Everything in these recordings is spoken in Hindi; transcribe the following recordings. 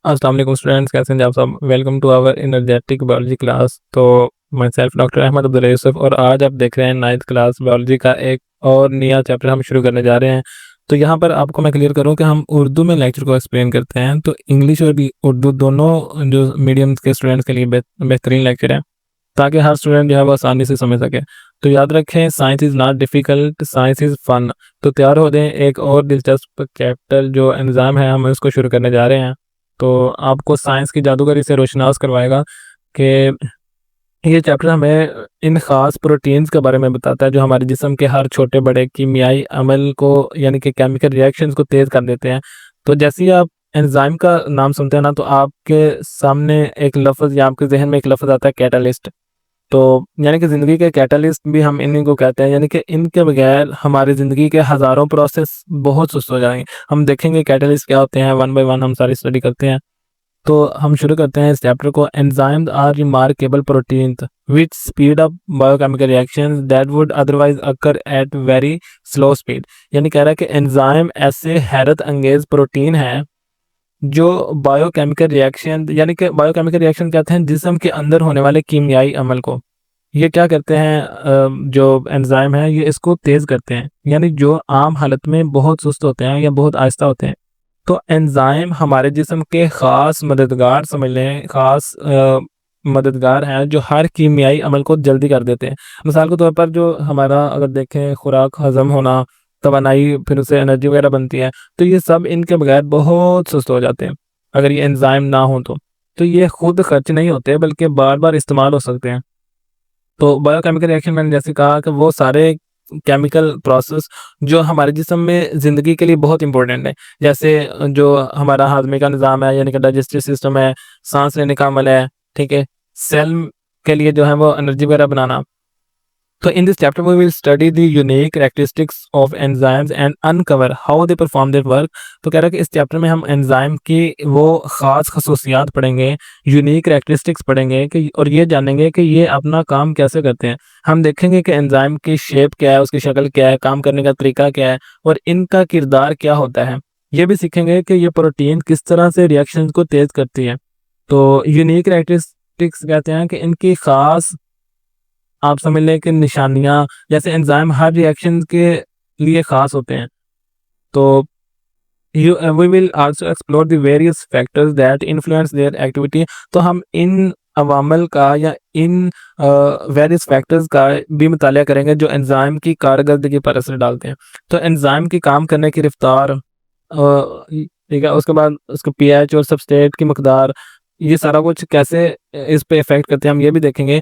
अस्सलाम वालेकुम स्टूडेंट्स, कैसे हैं आप सब। Welcome to our energetic biology class. तो मैं सेल्फ डॉक्टर अहमद अब्दुल यूसुफ और आज आप देख रहे हैं 9th क्लास बायोलॉजी का एक और नया चैप्टर हम शुरू करने जा रहे हैं। तो यहाँ पर आपको मैं क्लियर करूँ कि हम उर्दू में लेक्चर को एक्सप्लेन करते हैं, तो इंग्लिश और उर्दू दोनों जो मीडियम के स्टूडेंट्स के लिए बेहतरीन लेक्चर है, ताकि हर स्टूडेंट जो है वो आसानी से समझ सके। तो याद रखें, science is not difficult, science is fun. तो तैयार हो जाएं, एक और दिलचस्प चैप्टर जो एंजाइम है हम उसको शुरू करने जा रहे हैं। तो आपको साइंस की जादूगरी से रोशनास करवाएगा कि ये चैप्टर हमें इन ख़ास प्रोटीन्स के बारे में बताता है जो हमारे जिस्म के हर छोटे बड़े कीमियाई अमल को यानी कि केमिकल रिएक्शंस को तेज़ कर देते हैं। तो जैसे ही आप एंजाइम का नाम सुनते हैं ना, तो आपके सामने एक लफ्ज़ या आपके ज़हन में एक लफ्ज़ आता है, कैटलिस्ट। तो यानी कि ज़िंदगी के कैटलिस्ट भी हम इन्हीं को कहते हैं, यानी कि इनके बगैर हमारी ज़िंदगी के हज़ारों प्रोसेस बहुत सुस्त हो जाएंगे। हम देखेंगे कैटलिस्ट क्या होते हैं, वन बाय वन हम सारी स्टडी करते हैं। तो हम शुरू करते हैं इस चैप्टर को। Enzymes are remarkable proteins which speed up biochemical reactions that would otherwise occur at very slow speed. यानी कह रहा है कि एंजाइम ऐसे हैरत अंगेज प्रोटीन है जो बायोकेमिकल रिएक्शन, यानी कि बायोकेमिकल रिएक्शन कहते हैं जिस्म के अंदर होने वाले कीमियाई अमल को। ये क्या करते हैं, जो एंजाइम है ये इसको तेज़ करते हैं, यानी जो आम हालत में बहुत सुस्त होते हैं या बहुत आहिस्ता होते हैं। तो एंजाइम हमारे जिस्म के ख़ास मददगार, समझ लें ख़ास मददगार हैं जो हर कीमियाई अमल को जल्दी कर देते हैं। मिसाल के तौर पर जो हमारा अगर देखें खुराक हज़म होना, तवानाई, फिर उससे एनर्जी वगैरह बनती है, तो ये सब इनके बगैर बहुत सुस्त हो जाते हैं अगर ये एंजाइम ना हो तो। तो ये खुद खर्च नहीं होते बल्कि बार-बार इस्तेमाल हो सकते हैं। तो बायोकेमिकल रिएक्शन मैंने जैसे कहा कि वो सारे केमिकल प्रोसेस जो हमारे जिस्म में ज़िंदगी के लिए बहुत इंपॉर्टेंट है। जैसे जो हमारा हाज़मे का निज़ाम है, यानी कि डाइजेस्टिव सिस्टम है, साँस लेने का अमल है, ठीक है? सेल के लिए जो है वो एनर्जी वगैरह बनाना। So in this chapter we will study the unique characteristics of enzymes and uncover how they perform their work। तो कह रहा है कि इस चैप्टर में हम एंजाइम की वो ख़ास खसूसियात पढ़ेंगे, यूनिक कैरेक्टरिस्टिक्स पढ़ेंगे कि और ये जानेंगे कि ये अपना काम कैसे करते हैं। हम देखेंगे कि एंजाइम की शेप क्या है, उसकी शक्ल क्या है, काम करने का तरीका क्या है और इनका किरदार क्या होता है। ये भी सीखेंगे कि ये प्रोटीन किस तरह से रिएक्शंस को तेज़ करती है। तो यूनिक कैरेक्टरिस्टिक्स कहते हैं कि इनकी ख़ास, आप समझ लें कि निशानियाँ, जैसे एंजाइम हर रिएक्शन के लिए ख़ास होते हैं। तो we will also explore the various factors that influence their activity. तो हम इन अवामल का या इन वेरियस फैक्टर्स का भी मुतालिया करेंगे जो एंजाइम की कारकर्दगी पर असर डालते हैं। तो एंजाइम की काम करने की रफ्तार, ठीक है, उसके बाद उसका पीएच और सबस्ट्रेट की मकदार, ये सारा कुछ कैसे इस पे इफ़ेक्ट करते हैं हम ये भी देखेंगे।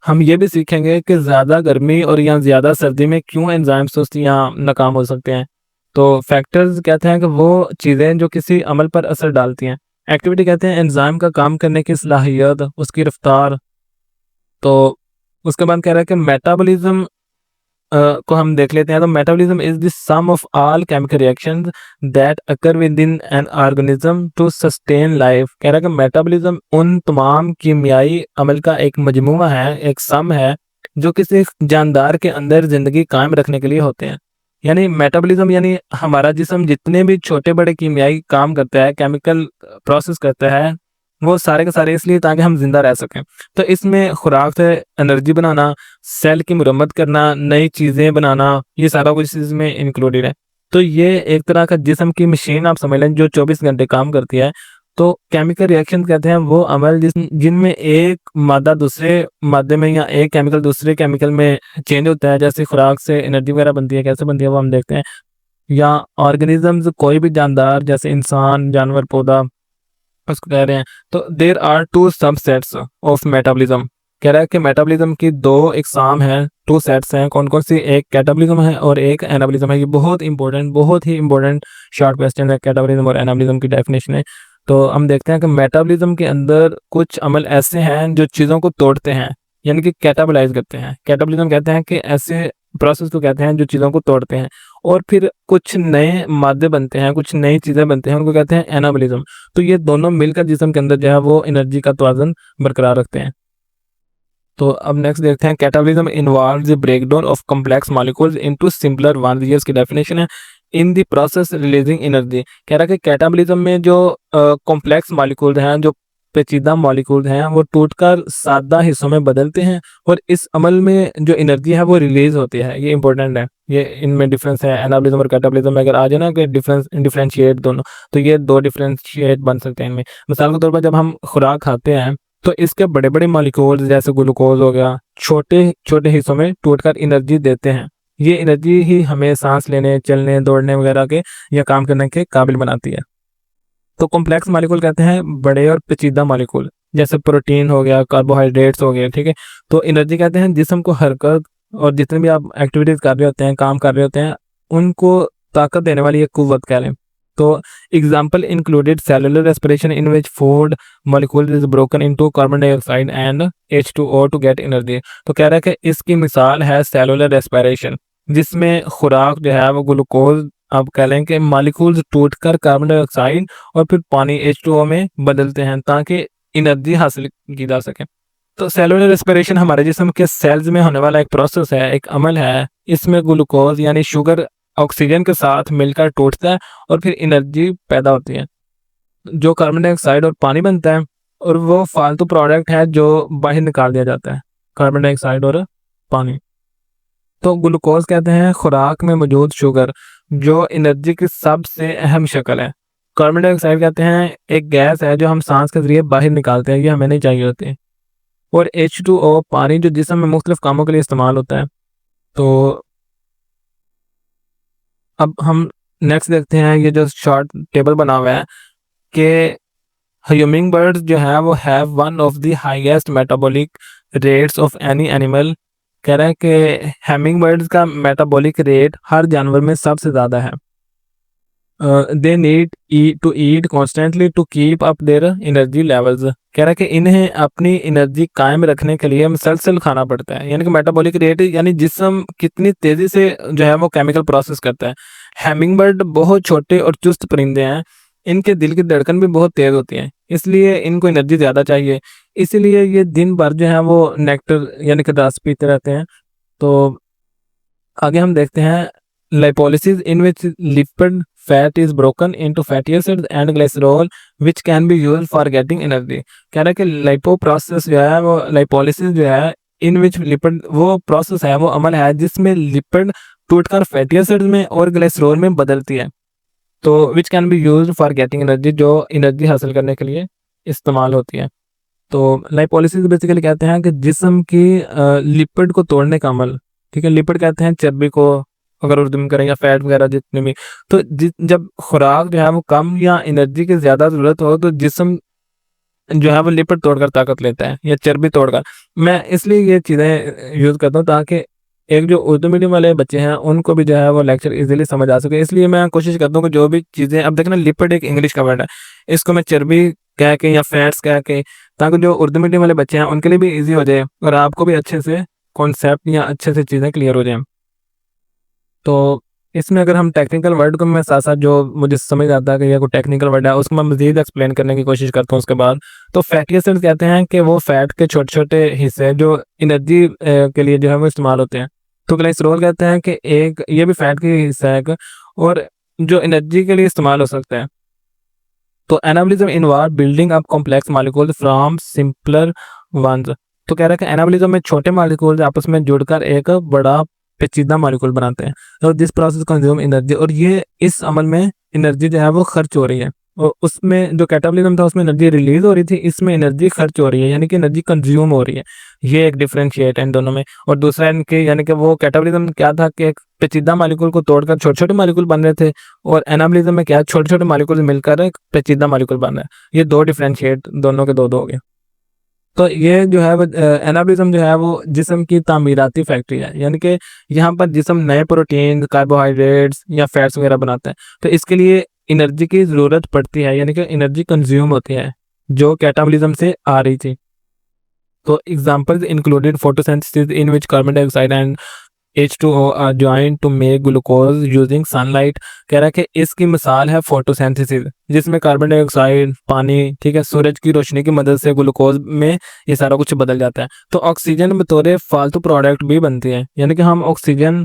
हम ये भी सीखेंगे कि ज़्यादा गर्मी और या ज़्यादा सर्दी में क्यों एंजाइम सुस्त या नाकाम हो सकते हैं। तो फैक्टर्स कहते हैं कि वो चीज़ें जो किसी अमल पर असर डालती हैं। एक्टिविटी कहते हैं एंजाइम का काम करने की सलाहियत, उसकी रफ्तार। तो उसके बाद कह रहा है कि मेटाबॉलिज्म को हम देख लेते हैं। तो metabolism is the sum of all chemical reactions that occur within an organism to sustain life. कह रहा है कि मेटाबॉलिज्म उन तमाम कीमियाई अमल का एक मजमूआ है, एक सम है जो किसी जानदार के अंदर ज़िंदगी कायम रखने के लिए होते हैं। यानी मेटाबॉलिज्म यानी हमारा जिस्म जितने भी छोटे बड़े कीमियाई काम करता है, केमिकल प्रोसेस करता है, वो सारे के सारे इसलिए ताकि हम जिंदा रह सकें। तो इसमें खुराक से एनर्जी बनाना, सेल की मुरम्मत करना, नई चीज़ें बनाना, ये सारा कुछ इसमें इंक्लूडेड है। तो ये एक तरह का जिस्म की मशीन आप समझ लें जो 24 घंटे काम करती है। तो केमिकल रिएक्शन कहते हैं वो अमल जिनमें एक मादा दूसरे मादे में या एक केमिकल दूसरे केमिकल में चेंज होता है। जैसे खुराक से एनर्जी वगैरह बनती है, कैसे बनती है वो हम देखते हैं। या ऑर्गेनिजम्स, कोई भी जानदार जैसे इंसान, जानवर, पौधा, उसको कह रहे हैं। तो there are two subsets of metabolism. कह रहा है कि मेटाबॉलिज्म की दो इकसाम हैं, टू सेट्स हैं। कौन कौन सी? एक कैटाबॉलिज्म है और एक एनाबॉलिज्म है। ये बहुत इंपॉर्टेंट, बहुत ही इंपॉर्टेंट शॉर्ट क्वेश्चन है, कैटाबॉलिज्म और एनाबॉलिज्म की डेफिनेशन है। तो हम देखते हैं कि मेटाबॉलिज्म के अंदर कुछ अमल ऐसे हैं जो चीज़ों को तोड़ते हैं, यानी कि कैटाबोलाइज करते हैं। कैटाबॉलिज्म कहते हैं कि ऐसे प्रोसेस को कहते हैं जो चीज़ों को तोड़ते हैं और फिर कुछ नए मादे बनते हैं, कुछ नई चीज़ें बनते हैं, उनको कहते हैं एनाबॉलिज्म। तो ये दोनों मिलकर जिस्म के अंदर जो है वो एनर्जी का तवाज़ुन बरकरार रखते हैं। तो अब नेक्स्ट देखते हैं, catabolism involves the breakdown of complex molecules into simpler ones. ये इसकी डेफिनेशन है। In the process releasing energy. कह रहा है कि कैटाबॉलिज्म में जो कॉम्प्लेक्स मॉलिक्यूल हैं, जो पेचीदा मॉलिक्यूल हैं, वो टूटकर सादा हिस्सों में बदलते हैं और इस अमल में जो एनर्जी है वो रिलीज होती है। ये इंपॉर्टेंट है, ये इनमें डिफरेंस है। एनाबॉलिज्म और कैटाबॉलिज्म में अगर आ जाए ना कि डिफरेंशिएट दोनों, तो ये दो डिफरेंशिएट बन सकते हैं इनमें। मिसाल के तौर पर जब हम खुराक खाते हैं तो इसके बड़े बड़े मॉलिक्यूल्स जैसे ग्लूकोज हो गया छोटे छोटे हिस्सों में टूटकर एनर्जी देते हैं। ये एनर्जी ही हमें सांस लेने, चलने, दौड़ने वगैरह के या काम करने के काबिल बनाती है। तो कॉम्प्लेक्स मॉलिक्यूल कहते हैं बड़े और पेचीदा मॉलिक्यूल, जैसे प्रोटीन हो गया, कार्बोहाइड्रेट्स हो गए, ठीक है। तो एनर्जी कहते हैं जिस्म को हरकत और जितने भी आप एक्टिविटीज कर रहे होते हैं, काम कर रहे होते हैं, उनको ताकत देने वाली एक कुव्वत कह लें। तो example included cellular respiration in which food molecule is broken into carbon dioxide and H2O to get energy. तो कह रहा है कि इसकी मिसाल है सेलुलर रेस्पिरेशन, जिसमें खुराक जो है वो ग्लूकोज, आप कह लें कि मॉलिक्यूल्स टूटकर कार्बन डाइऑक्साइड और फिर पानी H2O में बदलते हैं ताकि एनर्जी हासिल की जा सके। तो सेलुलर रेस्पिरेशन हमारे जिस्म के सेल्स में होने वाला एक प्रोसेस है, एक अमल है। इसमें ग्लूकोज यानी शुगर ऑक्सीजन के साथ मिलकर टूटता है और फिर एनर्जी पैदा होती है, जो कार्बन डाइऑक्साइड और पानी बनता है, और वो फालतू प्रोडक्ट है जो बाहर निकाल दिया जाता है, कार्बन डाइऑक्साइड और पानी। तो ग्लूकोज कहते हैं खुराक में मौजूद शुगर जो एनर्जी की सबसे अहम शक्ल है। कार्बन डाइऑक्साइड कहते हैं एक गैस है जो हम सांस के जरिए बाहर निकालते हैं, ये हमें नहीं चाहिए होती है। और H2O पानी जो जिस्म में मुख्तलिफ कामों के लिए इस्तेमाल होता है। तो अब हम नेक्स्ट देखते हैं, ये जो शॉर्ट टेबल बना हुआ है कि ह्यूमिंग बर्ड्स जो है वो have one of the highest metabolic rates of any animal. कह रहा है कि हैमिंग बर्ड्स का मेटाबॉलिक रेट हर जानवर में सबसे ज़्यादा है। They need to eat constantly to keep up their energy levels. कह रहा है कि इन्हें अपनी एनर्जी कायम रखने के लिए मुसलसल खाना पड़ता है, यानी कि मेटाबॉलिक रेट यानी जिस्म कितनी तेज़ी से जो है वो केमिकल प्रोसेस करता है। हैमिंग बर्ड बहुत छोटे और चुस्त परिंदे हैं, इनके दिल की धड़कन भी बहुत तेज़ होती है, इसलिए इनको एनर्जी ज़्यादा चाहिए। इसीलिए ये दिन भर जो है वो नेक्टर यानी कि रस पीते रहते हैं। तो आगे हम देखते हैं lipolysis in which lipid fat is broken into fatty acids and glycerol which can be used for getting energy। कह रहा है कि लाइपो प्रोसेस जो है वो लाइपोलिसिस जो है इन विच लिपिड, वो प्रोसेस है, वो अमल है जिसमें लिपिड टूटकर फैटी एसिड्स में और ग्लाइसरोल में बदलती है। तो which can be used for getting energy, जो एनर्जी हासिल करने के लिए इस्तेमाल होती है। तो लाइपोलिसिस बेसिकली कहते हैं कि जिस्म की लिपिड को तोड़ने का अमल, ठीक है। लिपिड कहते हैं चर्बी को, अगर उर्दू में करें, या फैट वगैरह जितने भी। तो जब खुराक जो है वो कम या एनर्जी की ज़्यादा ज़रूरत हो तो जिस्म जो है वो लिपिड तोड़कर ताकत लेता है या चर्बी तोड़कर। मैं इसलिए ये चीज़ें यूज़ करता हूँ ताकि एक जो उर्दू मीडियम वाले बच्चे हैं उनको भी जो है वो लेक्चर इजीली समझ आ सके। इसलिए मैं कोशिश करता हूँ कि जो भी चीज़ें, अब देखना लिपिड एक इंग्लिश का वर्ड है, इसको मैं चर्बी कह के या फैट्स कह के, ताकि जो उर्दू मीडियम वाले बच्चे हैं उनके लिए भी ईजी हो जाए और आपको भी अच्छे से कॉन्सेप्ट या अच्छे से चीज़ें क्लियर हो जाएँ। तो इसमें अगर हम टेक्निकल वर्ड को, मैं साथ साथ जो मुझे समझ आता है कि ये कोई टेक्निकल वर्ड है उसको मैं मज़ीद एक्सप्लेन करने की कोशिश करता हूँ उसके बाद। तो फैटी एसिड्स कहते हैं कि वो फैट के छोटे छोटे हिस्से जो एनर्जी के लिए जो है वो इस्तेमाल होते हैं। तो ग्लाइसरोल कहते हैं कि एक ये भी फैट का हिस्सा है एक, और जो एनर्जी के लिए इस्तेमाल हो सकता है। तो anabolism involve building up complex molecules from simpler ones. तो कह रहा है कि एनाबॉलिज्म में छोटे मॉलिक्यूल्स आपस में जुड़कर एक बड़ा पेचीदा मॉलिक्यूल बनाते हैं। और दिस प्रोसेस कंज्यूम एनर्जी, और ये इस अमल में एनर्जी जो है वो खर्च हो रही है। और उसमें जो कैटाबॉलिज्म था उसमें एनर्जी रिलीज हो रही थी, इसमें एनर्जी खर्च हो रही है, यानी कि एनर्जी कंज्यूम हो रही है। ये एक डिफरेंशिएट है इन दोनों में। और दूसरा इनके, यानी कि वो कैटाबॉलिज्म क्या था कि एक पेचीदा मॉलिक्यूल को तोड़कर छोटे छोटे मॉलिक्यूल बन रहे थे, और एनाबॉलिज्म में क्या, छोटे छोटे मॉलिक्यूल मिलकर एक पेचीदा मॉलिक्यूल बन रहा है। ये दो डिफरेंशिएट, दोनों के दो दो हो गए। तो ये जो है वो एनाबॉलिज्म जो है वो जिस्म की तामीराती फैक्ट्री है, यानी कि यहाँ पर जिस्म नए प्रोटीन, कार्बोहाइड्रेट्स या फैट्स वगैरह बनाता है। तो इसके लिए एनर्जी की ज़रूरत पड़ती है, यानी कि एनर्जी कंज्यूम होती है जो कैटाबॉलिज्म से आ रही थी। तो examples included photosynthesis in which carbon dioxide and H2O are joined to make glucose using sunlight। कह रहा है कि इसकी मिसाल है फोटोसिंथेसिस, जिसमें कार्बन डाइऑक्साइड, पानी, ठीक है, सूरज की रोशनी की मदद से ग्लूकोज में ये सारा कुछ बदल जाता है। तो ऑक्सीजन बतौर फालतू प्रोडक्ट भी बनती है, यानी कि हम ऑक्सीजन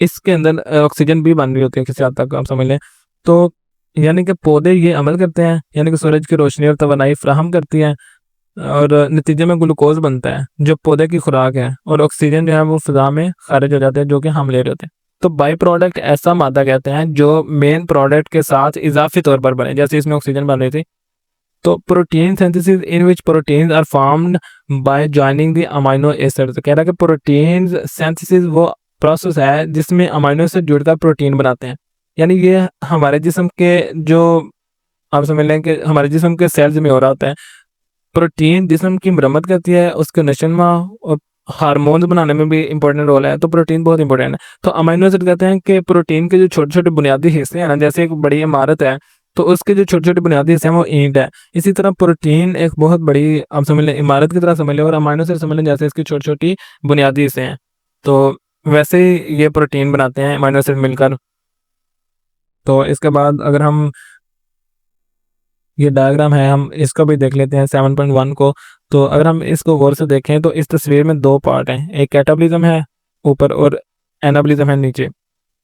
इसके अंदर ऑक्सीजन भी बन रही होती है किसी हद तक, आप समझ लें। तो यानी कि पौधे ये अमल करते हैं, यानी कि सूरज की रोशनी और तवानाई फ्राहम करती हैं और नतीजे में ग्लूकोज बनता है जो पौधे की खुराक है, और ऑक्सीजन जो है वो फिजा में खारिज हो जाते हैं जो कि हम ले रहे होते हैं। तो बाई प्रोडक्ट ऐसा मादा कहते हैं जो मेन प्रोडक्ट के साथ इजाफी तौर पर बने, जैसे इसमें ऑक्सीजन बन रही थी। तो protein synthesis in which proteins are formed by joining the amino acids, कह रहा है कि प्रोटीन सिंथेसिस वो प्रोसेस है जिसमें अमाइनो एसिड जुड़कर प्रोटीन बनाते हैं। यानी ये हमारे जिस्म के जो, आप समझ लें कि हमारे जिस्म के सेल्स में हो रहा होता है। प्रोटीन जिस्म की मरम्मत करती है, उसके नशोनुमा और हार्मोन्स बनाने में भी इंपॉर्टेंट रोल है, तो प्रोटीन बहुत इंपॉर्टेंट है। तो अमीनो एसिड कहते हैं कि प्रोटीन के जो छोटे छोटे बुनियादी हिस्से हैं ना, जैसे एक बड़ी इमारत है तो उसके जो छोटे छोटे बुनियादी हिस्से हैं वो ईंट है, इसी तरह प्रोटीन एक बहुत बड़ी, आप समझ लें, इमारत की तरह समझ लें, और अमीनो एसिड समझ लें जैसे इसकी छोटी छोटी बुनियादी हिस्से हैं। तो वैसे ही ये प्रोटीन बनाते हैं अमीनो एसिड मिलकर। तो इसके बाद अगर हम ये डायग्राम है, हम इसको भी देख लेते हैं 7.1 को। तो अगर हम इसको गौर से देखें तो इस तस्वीर में दो पार्ट हैं, एक कैटाबॉलिज्म है ऊपर और एनाबॉलिज्म है नीचे।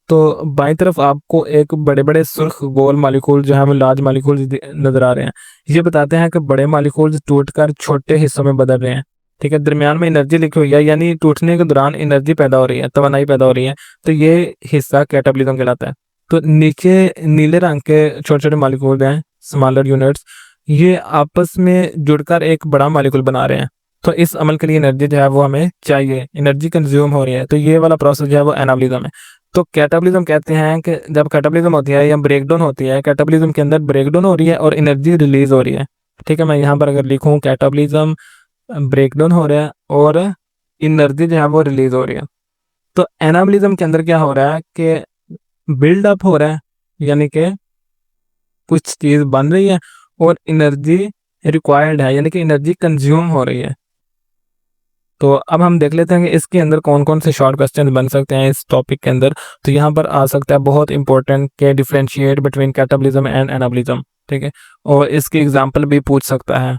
तो बाईं तरफ आपको एक बड़े बड़े सुर्ख गोल मालिक्यूल जो है वो लार्ज मालिक्यूल नजर आ रहे हैं। ये बताते हैं कि बड़े मालिक्यूल टूटकर छोटे हिस्सों में बदल रहे हैं। ठीक है, दरमियान में एनर्जी लिखी हुई है, यानी टूटने के दौरान एनर्जी पैदा हो रही है, तवानाई पैदा हो रही है। तो ये हिस्सा कैटाबॉलिज्म कहलाता है। तो नीचे नीले रंग के छोटे छोटे मालिक्यूल हैं, स्मॉलर यूनिट्स, ये आपस में जुड़कर एक बड़ा मालिक्यूल बना रहे हैं। तो इस अमल के लिए एनर्जी जो है वो हमें चाहिए, एनर्जी कंज्यूम हो रही है, तो ये वाला प्रोसेस जो है वो एनाबॉलिज्म है। तो कैटाबॉलिज्म कहते हैं कि जब कैटाबॉलिज्म होती है या ब्रेकडाउन होती है, कैटाबॉलिज्म के अंदर ब्रेकडाउन हो रही है और एनर्जी रिलीज हो रही है। ठीक है, मैं यहाँ पर अगर लिखूँ कैटाबॉलिज्म ब्रेकडाउन हो रहा है और एनर्जी जो है वो रिलीज हो रही है। तो एनाबॉलिज्म के अंदर क्या हो रहा है कि बिल्डअप हो रहा है, यानी कि कुछ चीज बन रही है और एनर्जी रिक्वायर्ड है, यानी कि एनर्जी कंज्यूम हो रही है। तो अब हम देख लेते हैं कि इसके अंदर कौन कौन से शॉर्ट क्वेश्चन बन सकते हैं इस टॉपिक के अंदर। तो यहाँ पर आ सकता है बहुत इंपॉर्टेंट के differentiate between catabolism and anabolism. ठीक है, और इसकी एग्जांपल भी पूछ सकता है।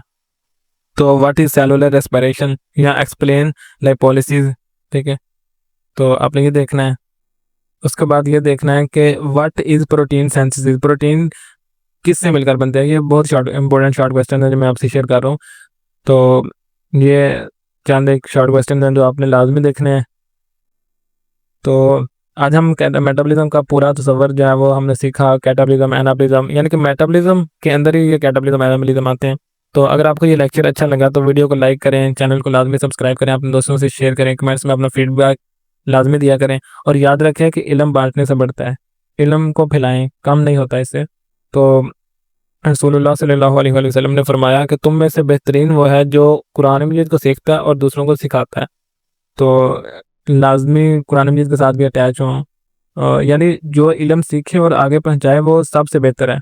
तो व्हाट इज सेलुलर रेस्पिरेशन या एक्सप्लेन लाइपोलिसिस। ठीक है, तो आपने ये देखना है। उसके बाद ये देखना है कि what is protein synthesis, protein किससे मिलकर बनते हैं। ये बहुत शॉर्ट इंपॉर्टेंट शॉर्ट क्वेश्चन है जो मैं आपसे शेयर कर रहा हूँ। तो ये चंद एक शॉर्ट क्वेश्चन हैं जो आपने लाजमी देखने हैं। तो आज हम मेटाबॉलिज्म का पूरा तस्वर जो है वो हमने सीखा, कैटाबॉलिज्म एनाबॉलिज्म, यानी कि मेटाबॉलिज्म के अंदर ही ये कैटाबॉलिज्म एनाबॉलिज्म आते हैं। तो अगर आपको ये लेक्चर अच्छा लगा तो वीडियो को लाइक करें, चैनल को लाजमी सब्सक्राइब करें, अपने दोस्तों से शेयर करें, कमेंट्स में अपना फीडबैक लाजमी दिया करें। और याद रखें कि इल्म बांटने से बढ़ता है, इल्म को फैलाएं, कम नहीं होता इससे। तो रसूलुल्लाह सल्लल्लाहु अलैहि वसल्लम ने फरमाया कि तुम में से बेहतरीन वो है जो कुरान मजीद को सीखता है और दूसरों को सिखाता है। तो लाजमी कुरान मजीद के साथ भी अटैच हों, यानी जो इल्म सीखे और आगे पहुंचाए वो सबसे बेहतर है।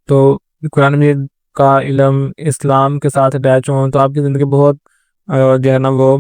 तो कुरान मजीद का इल्म इस्लाम के साथ अटैच हों तो आपकी ज़िंदगी बहुत जो है ना वो